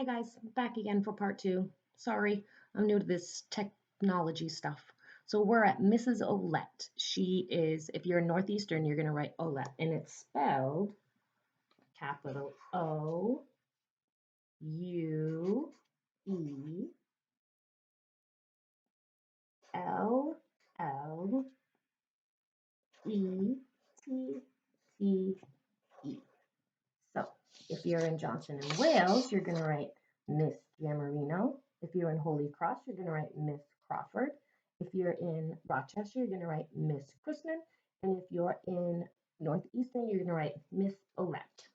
Hi guys, back again for part two. Sorry, I'm new to this technology stuff. So we're at Mrs. Olette. She is, if you're in Northeastern, you're gonna write Olette, and it's spelled capital Oulette. So if you're in Johnson and Wales, you're going to write Miss Giammarino. If you're in Holy Cross, you're going to write Miss Crawford. If you're in Rochester, you're going to write Miss Chrisman. And if you're in Northeastern, you're going to write Miss Olette.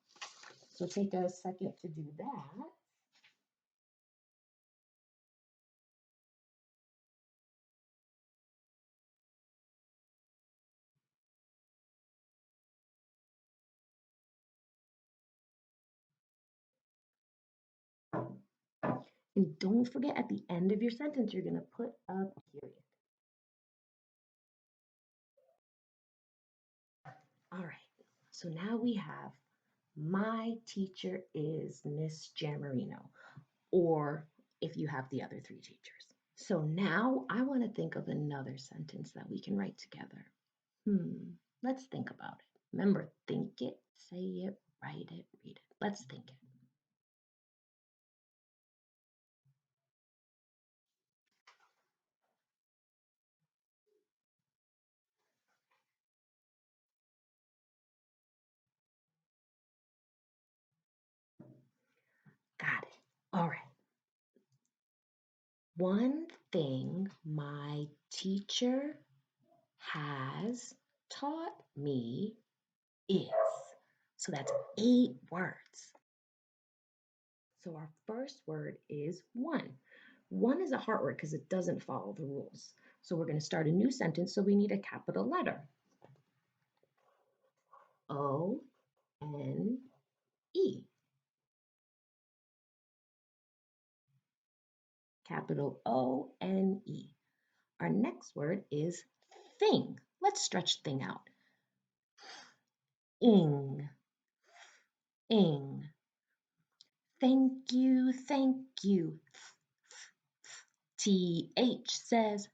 So take a second to do that. And don't forget at the end of your sentence, you're going to put a period. All right. So now we have my teacher is Miss Giammarino, or if you have the other three teachers. So now I want to think of another sentence that we can write together. Let's think about it. Remember, think it, say it, write it, read it. Let's think it. Got it. All right. One thing my teacher has taught me is. So that's 8 words. So our first word is one. One is a heart word because it doesn't follow the rules. So we're going to start a new sentence, so we need a capital letter. O-N-E. Capital O-N-E. Our next word is thing. Let's stretch thing out. Ing. Ing. Thank you, thank you. T-H says.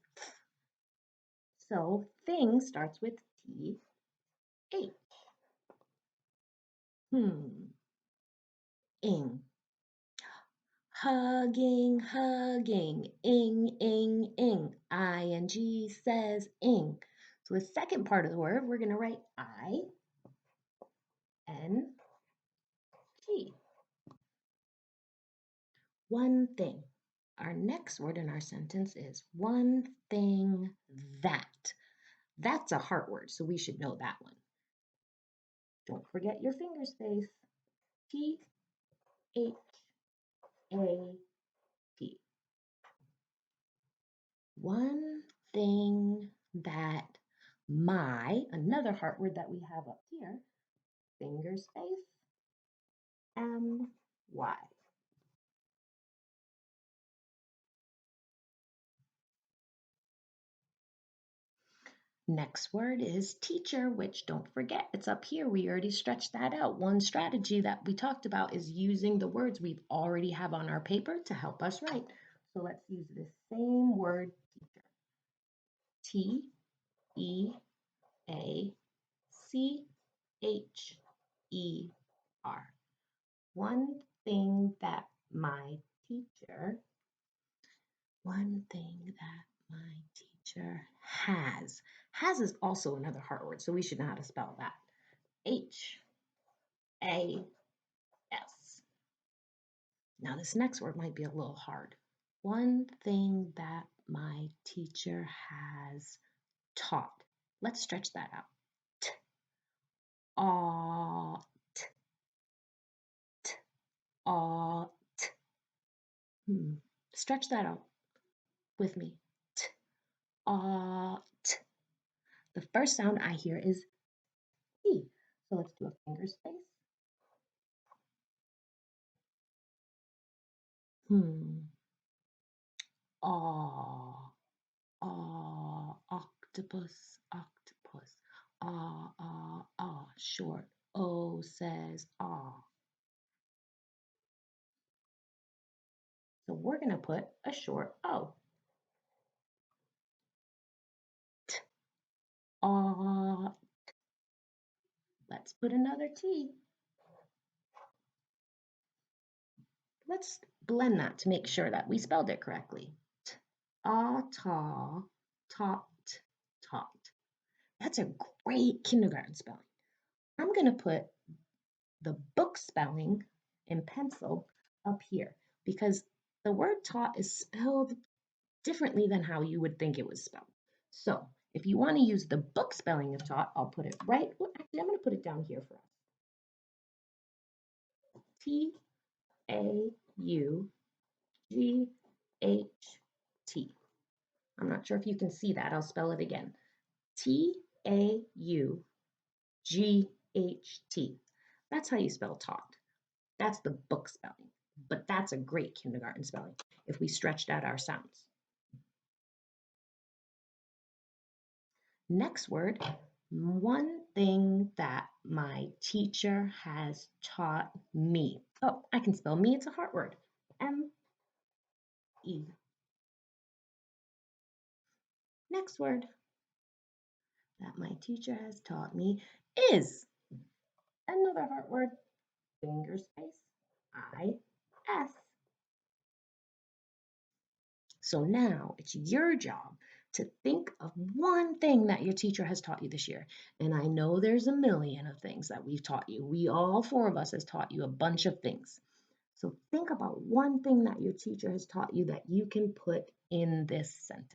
So thing starts with T-H. Ing. Hugging, hugging, ing, ing, ing. I-N-G says ing. So the second part of the word, we're going to write I-N-G. One thing. Our next word in our sentence is one thing that. That's a heart word, so we should know that one. Don't forget your finger space. T-H-A-T. One thing that another heart word that we have up here, finger space, M-Y. Next word is teacher, which don't forget, it's up here. We already stretched that out. One strategy that we talked about is using the words we already have on our paper to help us write. So let's use the same word, teacher. T-E-A-C-H-E-R. One thing that my teacher has. Has is also another hard word, so we should know how to spell that. H-A-S. Now this next word might be a little hard. One thing that my teacher has taught. Let's stretch that out. Ought. Ought. Stretch that out with me. Ought. The first sound I hear is T. So let's do a finger space. Aw. Aw. Octopus. Octopus. Ah, ah, ah. Short. O says ah. So we're going to put a short O. T, aw. Let's put another T. Let's blend that to make sure that we spelled it correctly. T, aw, taw, tot, tot. That's a great kindergarten spelling. I'm going to put the book spelling in pencil up here because the word taught is spelled differently than how you would think it was spelled. So if you want to use the book spelling of taught, I'll put it right. Well, actually, I'm going to put it down here for us. Taught. I'm not sure if you can see that. I'll spell it again. Taught. That's how you spell taught. That's the book spelling, but that's a great kindergarten spelling if we stretched out our sounds. Next word, one thing that my teacher has taught me. Oh, I can spell me, it's a heart word. M-E. Next word that my teacher has taught me is another heart word, finger space, I-S. So now it's your job to think of one thing that your teacher has taught you this year. And I know there's a million of things that we've taught you. We all four of us has taught you a bunch of things. So think about one thing that your teacher has taught you that you can put in this sentence.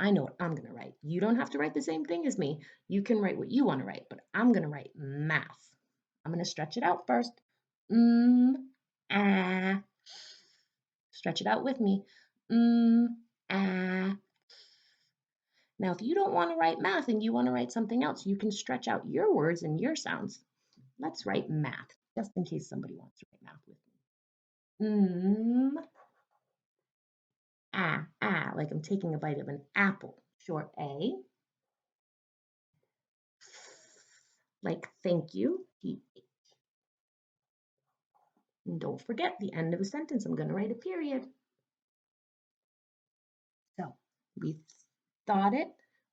I know what I'm going to write. You don't have to write the same thing as me. You can write what you want to write, but I'm going to write math. I'm going to stretch it out first. Ah. Stretch it out with me. Ah. Now, if you don't want to write math and you want to write something else, you can stretch out your words and your sounds. Let's write math, just in case somebody wants to write math with me. Like I'm taking a bite of an apple. Short A. Like thank you. And don't forget the end of a sentence. I'm going to write a period. So we thought it,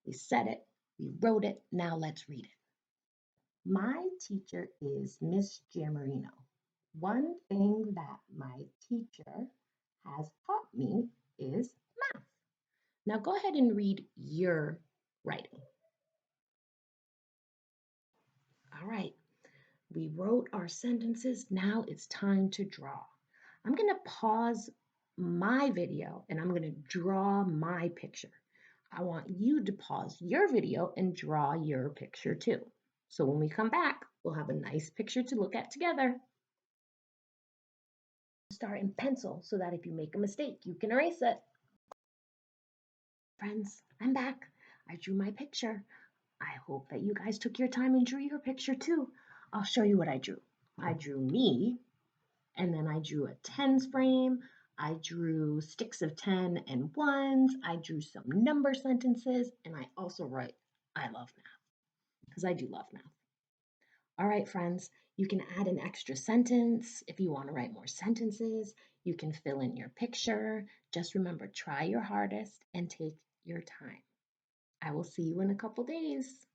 we said it, we wrote it. Now let's read it. My teacher is Miss Giamarino. One thing that my teacher has taught me is math. Now go ahead and read your writing. All right, we wrote our sentences. Now it's time to draw. I'm going to pause my video and I'm going to draw my picture. I want you to pause your video and draw your picture too. So when we come back, we'll have a nice picture to look at together. Start in pencil so that if you make a mistake, you can erase it. Friends, I'm back. I drew my picture. I hope that you guys took your time and drew your picture too. I'll show you what I drew. I drew me, and then I drew a tens frame. I drew sticks of 10 and ones. I drew some number sentences, and I also wrote, I love math, because I do love math. All right, friends, you can add an extra sentence if you want to write more sentences. You can fill in your picture. Just remember, try your hardest and take your time. I will see you in a couple days.